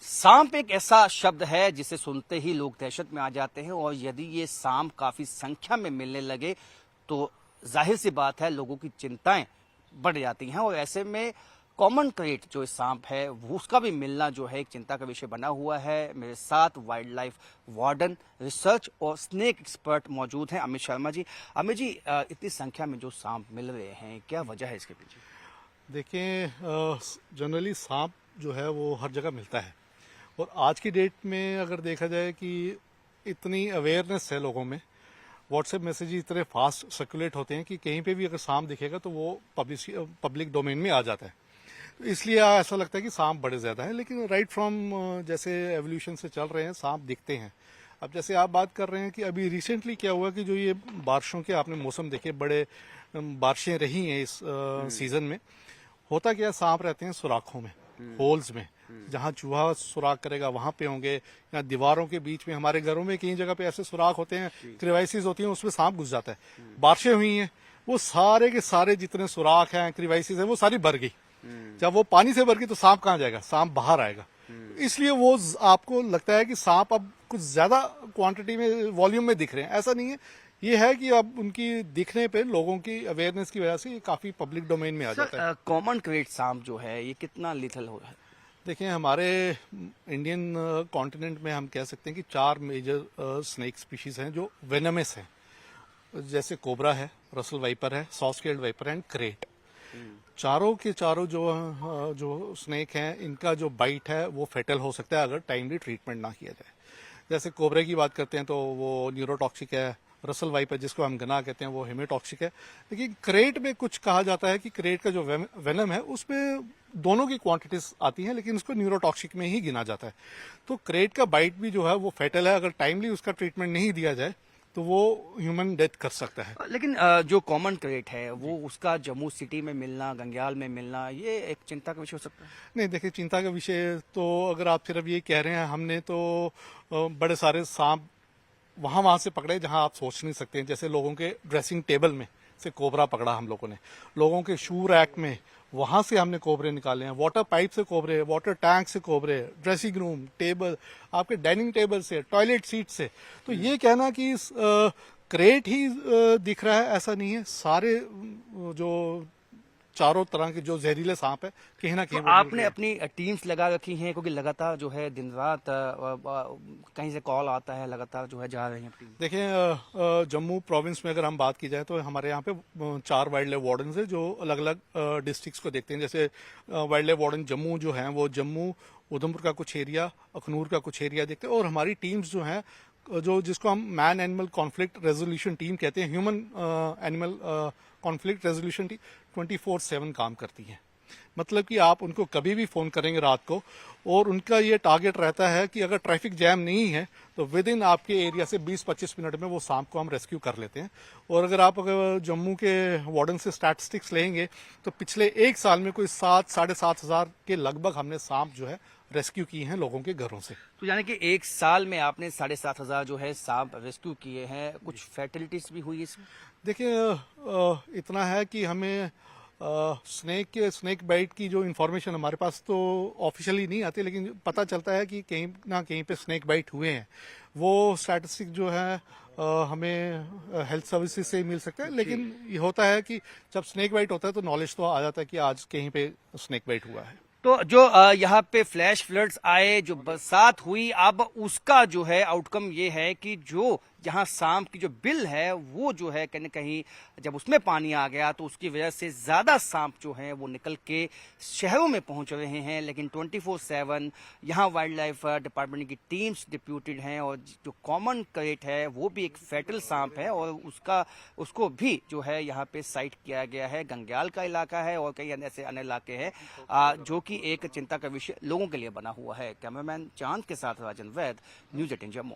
सांप एक ऐसा शब्द है जिसे सुनते ही लोग दहशत में आ जाते हैं और यदि ये सांप काफी संख्या में मिलने लगे तो जाहिर सी बात है लोगों की चिंताएं बढ़ जाती हैं और ऐसे में कॉमन क्रेट जो सांप है वो उसका भी मिलना जो है एक चिंता का विषय बना हुआ है। मेरे साथ वाइल्ड लाइफ वार्डन, रिसर्च और स्नेक एक्सपर्ट मौजूद हैं अमित शर्मा जी। अमित जी, इतनी संख्या में जो सांप मिल रहे हैं, क्या वजह है इसके पीछे? देखिए, जनरली सांप जो है वो हर जगह मिलता है और आज की डेट में अगर देखा जाए कि इतनी अवेयरनेस है लोगों में, व्हाट्सएप मैसेज इतने फास्ट सर्कुलेट होते हैं कि कहीं पे भी अगर सांप दिखेगा तो वो पब्लिक डोमेन में आ जाता है। तो इसलिए ऐसा लगता है कि सांप बड़े ज्यादा है, लेकिन राइट फ्रॉम जैसे एवोल्यूशन से चल रहे हैं सांप दिखते हैं। अब जैसे आप बात कर रहे हैं कि अभी रिसेंटली क्या हुआ कि जो ये बारिशों के आपने मौसम देखे, बड़े बारिशें रही हैं इस सीजन में। होता क्या, सांप रहते हैं सुराखों में, होल्स में, जहां चूहा सुराख करेगा वहां पे होंगे, या दीवारों के बीच में। हमारे घरों में कई जगह पे ऐसे सुराख होते हैं, क्रिवाइसिस होती हैं, उसमें सांप घुस जाता है। बारिशें हुई हैं, वो सारे के सारे जितने सुराख हैं, क्रिवाइसिस हैं, वो सारी भर गई। जब वो पानी से भर गई तो सांप कहाँ जाएगा? सांप बाहर आएगा। इसलिए वो आपको लगता है कि सांप अब कुछ ज्यादा क्वांटिटी में, वॉल्यूम में दिख रहे हैं। ऐसा नहीं है, ये है कि अब उनकी दिखने पे लोगों की अवेयरनेस की वजह से ये काफी पब्लिक डोमेन में आ जाता है। कॉमन क्रेट सांप जो है ये कितना लिथल हो है? देखिए, हमारे इंडियन कॉन्टिनेंट में हम कह सकते हैं कि 4 मेजर स्नेक स्पीशीज हैं जो वेनमस हैं। जैसे कोबरा है, रसल वाइपर है, सॉफ्ट-स्केल्ड वाइपर एंड क्रेट। चारों के चारों जो स्नेक हैं, इनका जो बाइट है वो फेटल हो सकता है अगर टाइमली ट्रीटमेंट ना किया जाए। जैसे कोबरे की बात करते हैं तो वो न्यूरोटॉक्सिक है, रसल वाइपर जिसको हम गना कहते हैं वो हेमेटॉक्सिक है। लेकिन क्रेट में कुछ कहा जाता है कि क्रेट का जो वेनम है उसमें दोनों की क्वांटिटीज आती हैं, लेकिन उसको न्यूरोटॉक्सिक में ही गिना जाता है। तो क्रेट का बाइट भी जो है वो फेटल है, अगर टाइमली उसका ट्रीटमेंट नहीं दिया जाए तो वो ह्यूमन डेथ कर सकता है। लेकिन जो कॉमन क्रेट है वो उसका जम्मू सिटी में मिलना, गंग्याल में मिलना, ये एक चिंता का विषय हो सकता है? नहीं, देखिए, चिंता का विषय तो अगर आप सिर्फ ये कह रहे हैं, हमने तो बड़े सारे सांप वहां से पकड़े जहां आप सोच नहीं सकते हैं। जैसे लोगों के ड्रेसिंग टेबल में से कोबरा पकड़ा हम लोगों ने, लोगों के शू रैक में, वहां से हमने कोबरे निकाले हैं, वाटर पाइप से कोबरे, वाटर टैंक से कोबरे, ड्रेसिंग रूम टेबल, आपके डाइनिंग टेबल से, टॉयलेट सीट से। तो ये कहना कि क्रेट ही दिख रहा है, ऐसा नहीं है। सारे जो चारों तरह के जो जहरीले सांप है कहीं ना कहीं तो आपने अपनी टीम्स लगा रखी हैं, क्योंकि लगातार जो है दिन रात कहीं से कॉल आता है, लगातार जो है जा रही हैं टीम? देखिए, जम्मू प्रोविंस में अगर हम बात की जाए तो हमारे यहाँ पे 4 वाइल्ड लाइफ वार्डन है जो अलग अलग डिस्ट्रिक्ट्स को देखते हैं। जैसे वाइल्ड लाइफ वार्डन जम्मू जो है वो जम्मू, उधमपुर का कुछ एरिया, अखनूर का कुछ एरिया देखते हैं। और हमारी टीम्स जो हैं, जो जिसको हम man animal conflict resolution team कहते हैं, human animal conflict resolution team 24/7 काम करती है। मतलब कि आप उनको कभी भी फोन करेंगे रात को, और उनका ये टारगेट रहता है कि अगर ट्रैफिक जैम नहीं है तो विद इन आपके एरिया से 20-25 मिनट में वो सांप को हम रेस्क्यू कर लेते हैं। और अगर जम्मू के वार्डन से स्टैटिस्टिक्स लेंगे तो पिछले 1 साल में कोई 7-7.5 हजार के लगभग हमने सांप जो है रेस्क्यू किए हैं लोगों के घरों से। तो यानी कि 1 साल में आपने 7,500 जो है सांप रेस्क्यू किए हैं। कुछ फैटलिटीज भी हुई इसमें? देखिए, इतना है कि हमें स्नेक बाइट की जो इन्फॉर्मेशन हमारे पास तो ऑफिशियली नहीं आती, लेकिन पता चलता है कि कहीं ना कहीं पे स्नेक बाइट हुए हैं। वो स्टैटिस्टिक जो है हमें हेल्थ सर्विसेज से ही मिल सकता है। लेकिन ये होता है कि जब स्नेक बाइट होता है तो नॉलेज तो आ जाता है कि आज कहीं पे स्नेक बाइट हुआ है। तो जो यहाँ पे फ्लैश फ्लड्स आए, जो बरसात हुई, अब उसका जो है आउटकम ये है कि जो जहाँ सांप की जो बिल है वो जो है कहीं न कहीं जब उसमें पानी आ गया तो उसकी वजह से ज्यादा सांप जो हैं वो निकल के शहरों में पहुंच रहे हैं। लेकिन 24/7 यहाँ वाइल्ड लाइफ डिपार्टमेंट की टीम्स डिप्यूटेड हैं और जो कॉमन क्रेट है वो भी एक फेटल सांप है और उसको भी जो है यहाँ पे साइट किया गया है। गंग्याल का इलाका है और कई ऐसे अन्य इलाके हैं जो कि एक चिंता का विषय लोगों के लिए बना हुआ है। कैमरामैन चांद के साथ राजन वैद, न्यूज़ 18 जम्मू।